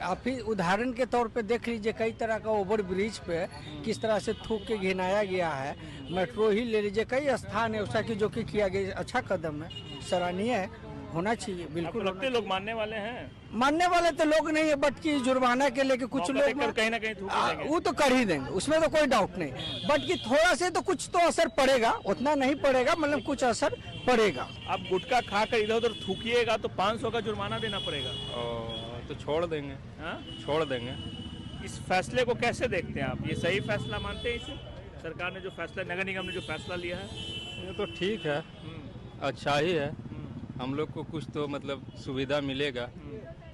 आप ही उदाहरण के तौर पे देख लीजिए, कई तरह का ओवर ब्रिज पे किस तरह से थूक के घिनाया गया है। मेट्रो ही ले लीजिए, कई स्थान है उसका कि जो कि किया गया, अच्छा कदम है, सराहनीय है, होना चाहिए, बिल्कुल। लगते लोग मानने वाले हैं? मानने वाले तो लोग नहीं है, बट की जुर्माना के लेके कुछ लोग कहीं ना कहीं वो तो कर ही देंगे, उसमें तो कोई डाउट नहीं। बट कि थोड़ा से तो कुछ तो असर पड़ेगा, उतना नहीं पड़ेगा, मतलब कुछ असर पड़ेगा। आप गुटखा खा कर इधर उधर थूकिएगा तो 500 का जुर्माना देना पड़ेगा। तो छोड़ देंगे। हाँ, छोड़ देंगे। इस फैसले को कैसे देखते हैं आप? ये सही फैसला मानते हैं इसे? सरकार ने जो फैसला, नगर निगम ने जो फैसला लिया है, ये तो ठीक है, अच्छा ही है। हम लोग को कुछ तो मतलब सुविधा मिलेगा।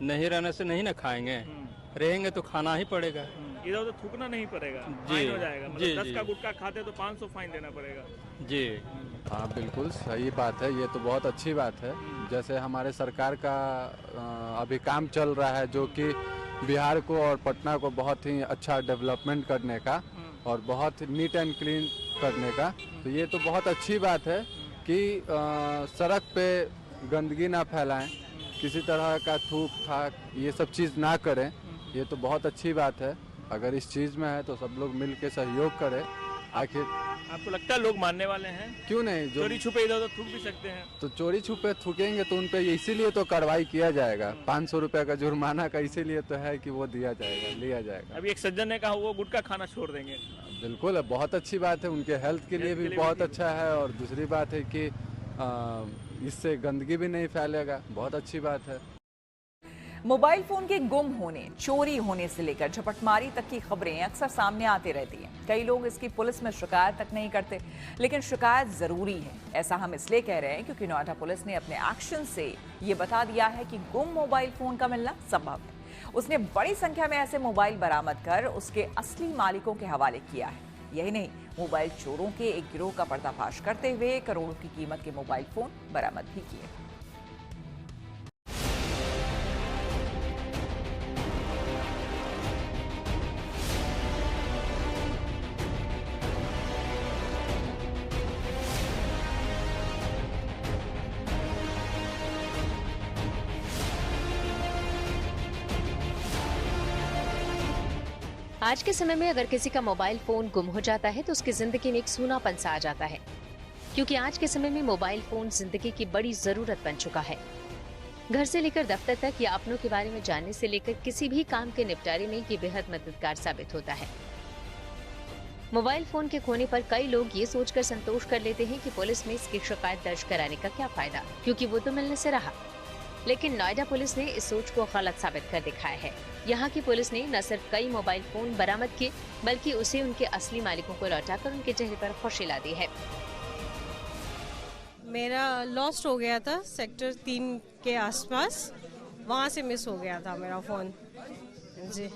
नहीं रहने से नहीं ना खाएंगे, रहेंगे तो खाना ही पड़ेगा। इधर उधर थूकना नहीं पड़ेगा, फाइन हो जाएगा। मतलब 10 का गुटखा खाते तो 500 फाइन देना पड़ेगा। जी हाँ, बिल्कुल सही बात है, ये तो बहुत अच्छी बात है। जैसे हमारे सरकार का अभी काम चल रहा है, जो कि बिहार को और पटना को बहुत ही अच्छा डेवलपमेंट करने का और बहुत नीट एंड क्लीन करने का, तो ये तो बहुत अच्छी बात है कि सड़क पे गंदगी ना फैलाएं, किसी तरह का थूक थाक ये सब चीज़ ना करें। ये तो बहुत अच्छी बात है। अगर इस चीज़ में है तो सब लोग मिल के सहयोग करें। आखिर आपको लगता है लोग मानने वाले हैं? क्यों नहीं, जो चोरी छुपे इधर उधर थूक भी सकते हैं। तो चोरी छुपे थूकेंगे तो उन पे इसीलिए तो कार्रवाई किया जाएगा। 500 रुपये का जुर्माना का इसीलिए तो है कि वो दिया जाएगा, लिया जाएगा। अभी एक सज्जन ने कहा वो गुटखा खाना छोड़ देंगे। बिल्कुल, बहुत अच्छी बात है, उनके हेल्थ के लिए भी बहुत अच्छा है। और दूसरी बात है कि इससे गंदगी भी नहीं फैलेगा, बहुत अच्छी बात है। मोबाइल फोन के गुम होने, चोरी होने से लेकर झपटमारी तक की खबरें अक्सर सामने आती रहती हैं। कई लोग इसकी पुलिस में शिकायत तक नहीं करते, लेकिन शिकायत जरूरी है। ऐसा हम इसलिए कह रहे हैं क्योंकि नोएडा पुलिस ने अपने एक्शन से ये बता दिया है कि गुम मोबाइल फोन का मिलना संभव है। उसने बड़ी संख्या में ऐसे मोबाइल बरामद कर उसके असली मालिकों के हवाले किया है। यही नहीं, मोबाइल चोरों के एक गिरोह का पर्दाफाश करते हुए करोड़ों की कीमत के मोबाइल फोन बरामद भी किए। आज के समय में अगर किसी का मोबाइल फोन गुम हो जाता है तो उसकी जिंदगी में एक सूनापन सा आ जाता है, क्योंकि आज के समय में मोबाइल फोन जिंदगी की बड़ी जरूरत बन चुका है। घर से लेकर दफ्तर तक या अपनों के बारे में जानने से लेकर किसी भी काम के निपटारे में ये बेहद मददगार साबित होता है। मोबाइल फोन के खोने पर कई लोग ये सोचकर संतोष कर लेते हैं कि पुलिस में इसकी शिकायत दर्ज कराने का क्या फायदा, क्योंकि वो तो मिलने से रहा। लेकिन नोएडा पुलिस ने इस सोच को गलत साबित कर दिखाया है। यहाँ की पुलिस ने न सिर्फ कई मोबाइल फोन बरामद किए, बल्कि उसे उनके असली मालिकों को लौटाकर उनके चेहरे पर खुशी ला दी है। मेरा लॉस्ट हो गया था सेक्टर 3 के आसपास, वहाँ से मिस हो गया था मेरा फ़ोन जी।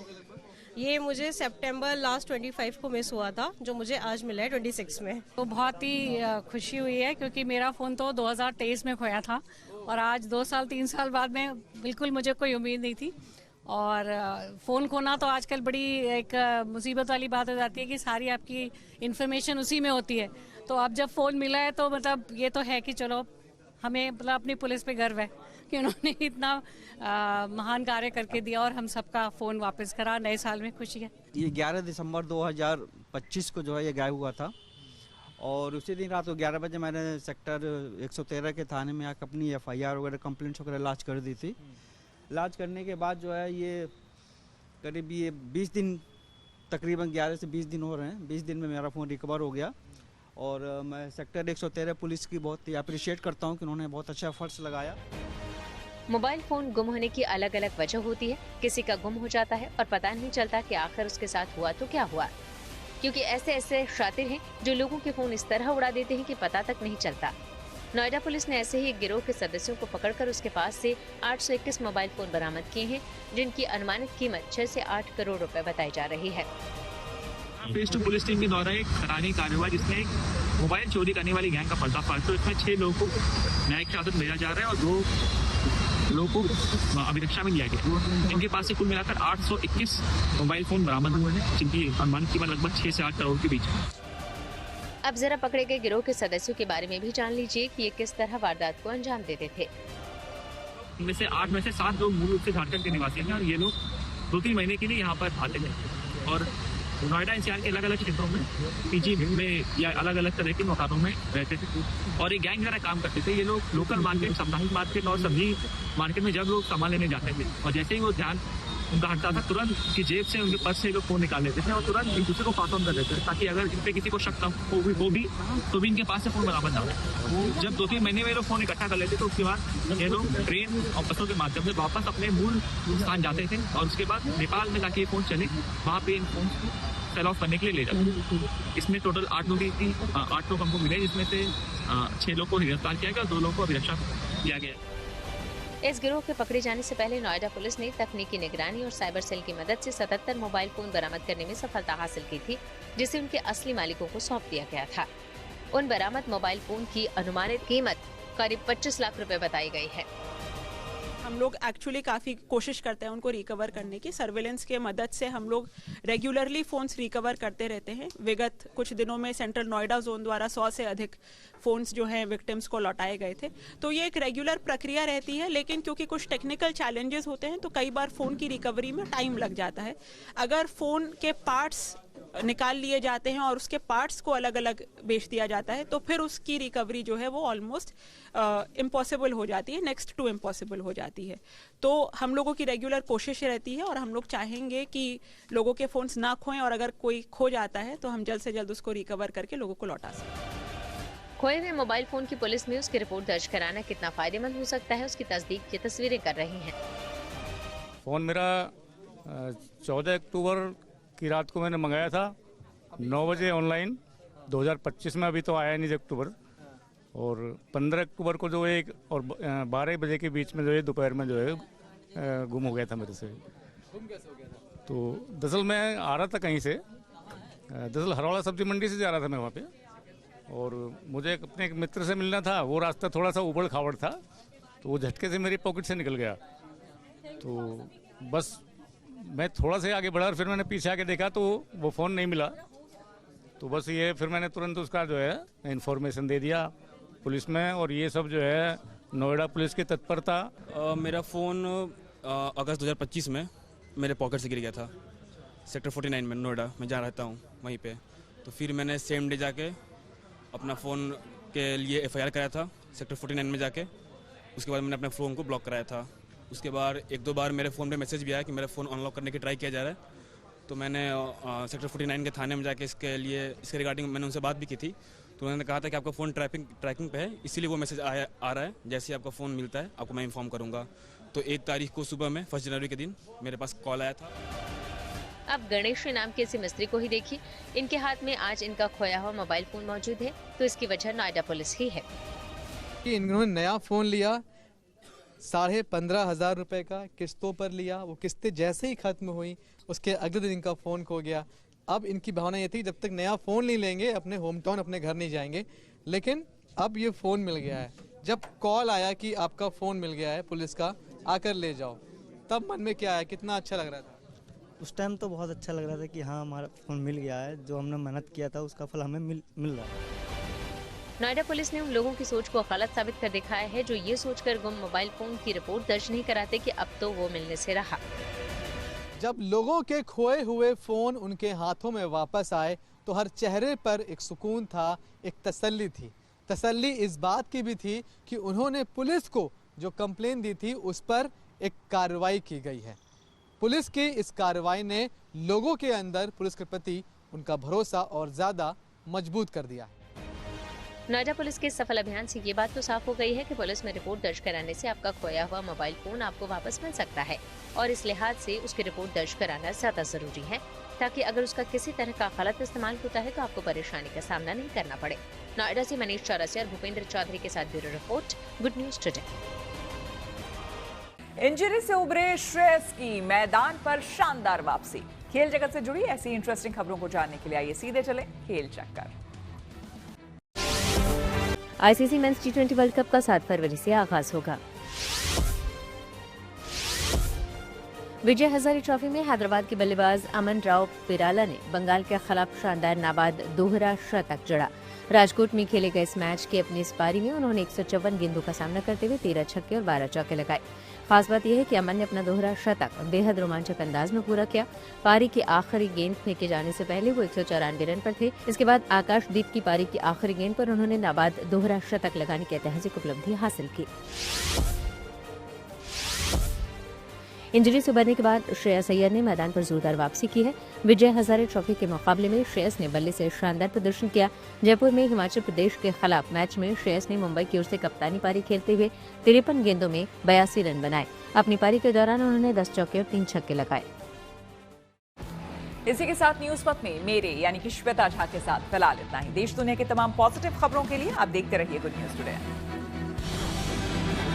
ये मुझे सितंबर लास्ट 25 को मिस हुआ था, जो मुझे आज मिला है 26 में। तो बहुत ही खुशी हुई है, क्योंकि मेरा फ़ोन तो 2023 में खोया था और आज 2 साल 3 साल बाद में बिल्कुल मुझे कोई उम्मीद नहीं थी। और फ़ोन खोना तो आजकल बड़ी एक मुसीबत वाली बात हो जाती है कि सारी आपकी इन्फॉर्मेशन उसी में होती है। तो अब जब फ़ोन मिला है तो मतलब ये तो है कि चलो हमें मतलब अपनी पुलिस पे गर्व है कि उन्होंने इतना महान कार्य करके दिया और हम सबका फ़ोन वापस करा। नए साल में खुशी है। ये 11 दिसंबर 2025 को जो है ये गायब हुआ था और उसी दिन रात को 11 बजे मैंने सेक्टर 113 के थाने में आकर अपनी FIR वगैरह कंप्लेंट्स वगैरह लॉन्च कर दी थी। लॉन्च करने के बाद जो है ये करीब ये 20 दिन, तकरीबन 11 से 20 दिन हो रहे हैं। 20 दिन में मेरा फ़ोन रिकवर हो गया और मैं सेक्टर 113 पुलिस की बहुत ही अप्रिशिएट करता हूं कि उन्होंने बहुत अच्छा एफर्ट्स लगाया। मोबाइल फोन गुम होने की अलग अलग वजह होती है। किसी का गुम हो जाता है और पता नहीं चलता कि आखिर उसके साथ हुआ तो क्या हुआ, क्योंकि ऐसे ऐसे शातिर हैं जो लोगों के फोन इस तरह उड़ा देते हैं कि पता तक नहीं चलता। नोएडा पुलिस ने ऐसे ही एक गिरोह के सदस्यों को पकड़कर उसके पास से 821 मोबाइल फोन बरामद किए हैं, जिनकी अनुमानित कीमत 6 से 8 करोड़ रुपए बताई जा रही है। फेज 2 पुलिस टीम के द्वारा एक हैरानी कार्य हुआ, जिसमें एक मोबाइल चोरी करने वाली गैंग का पर्दाफाश। तो इसमें 6 लोगों को न्यायिक हिरासत भेजा जा रहा है और 2 लोगों को अभिरक्षा में लिया गया। इनके पास से कुल मिलाकर 821 मोबाइल फोन बरामद हुए हैं, जिनकी अनुमानित कीमत लगभग 6 से 8 करोड़ के बीच है। अब जरा पकड़े गए गिरोह के सदस्यों के बारे में भी जान लीजिए कि ये किस तरह वारदात को अंजाम देते थे। इनमें से 8 में से 7 लोग मूल रूप से झारखंड के निवासी हैं और ये लोग 2-3 महीने के लिए यहाँ पर आते हैं और नोएडा NCR के अलग अलग क्षेत्रों में PG में या अलग अलग तरह के मकानों में रहते थे और एक गैंग जरा काम करते थे। ये लोग लोकल मार्केट, साप्ताहिक मार्केट और सब्जी मार्केट में जब लोग सामान लेने जाते थे और जैसे ही वो ध्यान उनका हटता था, तुरंत की जेब से, उनके पर्स से लोग फोन निकाल लेते थे और तुरंत एक दूसरे को पास ऑन कर देते थे, ताकि अगर इन पे किसी को शक हो भी तो भी इनके पास से फोन बरामद ना हो। जब 2-3 महीने में लोग फोन इकट्ठा कर लेते तो उसके बाद ये लोग ट्रेन और बसों के माध्यम से वापस अपने मूल स्थान जाते थे और उसके बाद नेपाल में जाके फोन चले, वहाँ पे इन फोन सेल ऑफ करने के लिए ले जाते। इसमें टोटल 8 लोग हमको मिले, जिसमें से 6 लोग को गिरफ्तार किया गया और 2 लोगों को अभिरक्षा किया गया। इस गिरोह के पकड़े जाने से पहले नोएडा पुलिस ने तकनीकी निगरानी और साइबर सेल की मदद से 77 मोबाइल फोन बरामद करने में सफलता हासिल की थी, जिसे उनके असली मालिकों को सौंप दिया गया था। उन बरामद मोबाइल फोन की अनुमानित कीमत करीब 25 लाख रुपए बताई गई है। हम लोग एक्चुअली काफ़ी कोशिश करते हैं उनको रिकवर करने की। सर्वेलेंस के मदद से हम लोग रेगुलरली फ़ोन्स रिकवर करते रहते हैं। विगत कुछ दिनों में सेंट्रल नोएडा जोन द्वारा 100 से अधिक फ़ोन्स जो हैं विक्टिम्स को लौटाए गए थे। तो ये एक रेगुलर प्रक्रिया रहती है, लेकिन क्योंकि कुछ टेक्निकल चैलेंजेस होते हैं तो कई बार फ़ोन की रिकवरी में टाइम लग जाता है। अगर फ़ोन के पार्ट्स निकाल लिए जाते हैं और उसके पार्ट्स को अलग अलग बेच दिया जाता है तो फिर उसकी रिकवरी जो है वो ऑलमोस्ट इम्पॉसिबल हो जाती है, नेक्स्ट टू इम्पॉसिबल हो जाती है। तो हम लोगों की रेगुलर कोशिश रहती है और हम लोग चाहेंगे कि लोगों के फ़ोन्स ना खोएं और अगर कोई खो जाता है तो हम जल्द से जल्द उसको रिकवर करके लोगों को लौटा सकें। खोए हुए मोबाइल फोन की पुलिस में उसकी रिपोर्ट दर्ज कराना कितना फायदेमंद हो सकता है, उसकी तस्दीक की तस्वीरें कर रही हैं। फ़ोन मेरा 14 अक्टूबर की रात को मैंने मंगाया था 9 बजे ऑनलाइन 2025 में, अभी तो आया नहीं अक्टूबर, और 15 अक्टूबर को जो एक और 12 बजे के बीच में जो है दोपहर में जो है गुम हो गया था मेरे से। गुम कैसे हो गया था? तो दरअसल मैं आ रहा था कहीं से, दरअसल हरवाड़ा सब्जी मंडी से जा रहा था मैं वहाँ पे, और मुझे अपने एक मित्र से मिलना था। वो रास्ता थोड़ा सा उबड़ खाबड़ था तो वो झटके से मेरी पॉकेट से निकल गया। तो बस मैं थोड़ा सा आगे बढ़ा और फिर मैंने पीछे आके देखा तो वो फ़ोन नहीं मिला। तो बस ये फिर मैंने तुरंत उसका जो है इन्फॉर्मेशन दे दिया पुलिस में, और ये सब जो है नोएडा पुलिस की तत्परता। मेरा फ़ोन अगस्त 2025 में मेरे पॉकेट से गिर गया था। सेक्टर 49 में नोएडा में जहाँ रहता हूँ वहीं पे। तो फिर मैंने सेम डे जाके अपना फ़ोन के लिए FIR कराया था सेक्टर 49 में जाके। उसके बाद मैंने अपने फ़ोन को ब्लॉक कराया था। उसके बाद 1-2 बार मेरे फ़ोन पे मैसेज भी आया कि मेरा फ़ोन अनलॉक करने की ट्राई किया जा रहा है। तो मैंने सेक्टर 49 के थाने में जाके इसके रिगार्डिंग मैंने उनसे बात भी की थी। तो उन्होंने कहा था कि आपका फ़ोन ट्रैकिंग पे है, इसीलिए वो मैसेज आ रहा है। जैसे ही आपका फ़ोन मिलता है आपको मैं इन्फॉर्म करूँगा। तो 1 तारीख को सुबह में 1 जनवरी के दिन मेरे पास कॉल आया था। अब गणेश नाम के इसी मिस्त्री को ही देखिए, इनके हाथ में आज इनका खोया हुआ मोबाइल फोन मौजूद है। तो इसकी वजह नोएडा पुलिस ही है। इन्होंने नया फ़ोन लिया 15,500 रुपये का, किस्तों पर लिया। वो किस्तें जैसे ही ख़त्म हुई उसके अगले दिन इनका फ़ोन खो गया। अब इनकी भावना ये थी जब तक नया फ़ोन नहीं लेंगे अपने होम टाउन अपने घर नहीं जाएंगे। लेकिन अब ये फ़ोन मिल गया है। जब कॉल आया कि आपका फ़ोन मिल गया है पुलिस का, आकर ले जाओ, तब मन में क्या है, कितना अच्छा लग रहा था? उस टाइम तो बहुत अच्छा लग रहा था कि हाँ हमारा फ़ोन मिल गया है, जो हमने मेहनत किया था उसका फल हमें मिल रहा है। नोएडा पुलिस ने उन लोगों की सोच को गलत साबित कर दिखाया है जो ये सोचकर गुम मोबाइल फोन की रिपोर्ट दर्ज नहीं कराते कि अब तो वो मिलने से रहा। जब लोगों के खोए हुए फ़ोन उनके हाथों में वापस आए तो हर चेहरे पर एक सुकून था, एक तसल्ली थी। तसल्ली इस बात की भी थी कि उन्होंने पुलिस को जो कंप्लेन दी थी उस पर एक कार्रवाई की गई है। पुलिस की इस कार्रवाई ने लोगों के अंदर पुलिस के प्रति उनका भरोसा और ज़्यादा मजबूत कर दिया है। नोएडा पुलिस के सफल अभियान से ये बात तो साफ हो गई है कि पुलिस में रिपोर्ट दर्ज कराने से आपका खोया हुआ मोबाइल फोन आपको वापस मिल सकता है और इस लिहाज से उसकी रिपोर्ट दर्ज कराना ज्यादा जरूरी है, ताकि अगर उसका किसी तरह का गलत इस्तेमाल होता है तो आपको परेशानी का सामना नहीं करना पड़े। नोएडा से मनीष चौरसिया और भूपेंद्र चौधरी के साथ bureau report, good news today. Injury से उभरे श्रेयस की मैदान पर शानदार वापसी। खेल जगत से जुड़ी ऐसी इंटरेस्टिंग खबरों को जानने के लिए आइए सीधे चले खेल चक्कर। ICC men's T20 world cup का 7 फरवरी से आगाज होगा। विजय हजारे ट्रॉफी में हैदराबाद के बल्लेबाज अमन राव पिराला ने बंगाल के खिलाफ शानदार नाबाद दोहरा शतक जड़ा। राजकोट में खेले गए इस मैच की अपनी इस पारी में उन्होंने 154 गेंदों का सामना करते हुए 13 छक्के और 12 चौके लगाए। खास बात यह है कि अमन ने अपना दोहरा शतक बेहद रोमांचक अंदाज में पूरा किया। पारी की आखिरी गेंद फेंके जाने से पहले वो 194 रन पर थे। इसके बाद आकाशदीप की पारी की आखिरी गेंद पर उन्होंने नाबाद दोहरा शतक लगाने की ऐतिहासिक उपलब्धि हासिल की। इंजरी से उबरने के बाद श्रेयस अय्यर ने मैदान पर जोरदार वापसी की है। विजय हजारे ट्रॉफी के मुकाबले में श्रेयस ने बल्ले से शानदार प्रदर्शन किया। जयपुर में हिमाचल प्रदेश के खिलाफ मैच में श्रेयस ने मुंबई की ओर से कप्तानी पारी खेलते हुए 53 गेंदों में 82 रन बनाए। अपनी पारी के दौरान उन्होंने 10 चौके और 3 छक्के लगाए। इसी के साथ न्यूज पथ में मेरे यानी कि श्वेता झा के साथ फिलहाल इतना ही। देश दुनिया की तमाम पॉजिटिव खबरों के लिए आप देखते रहिए गुड न्यूज टुडे।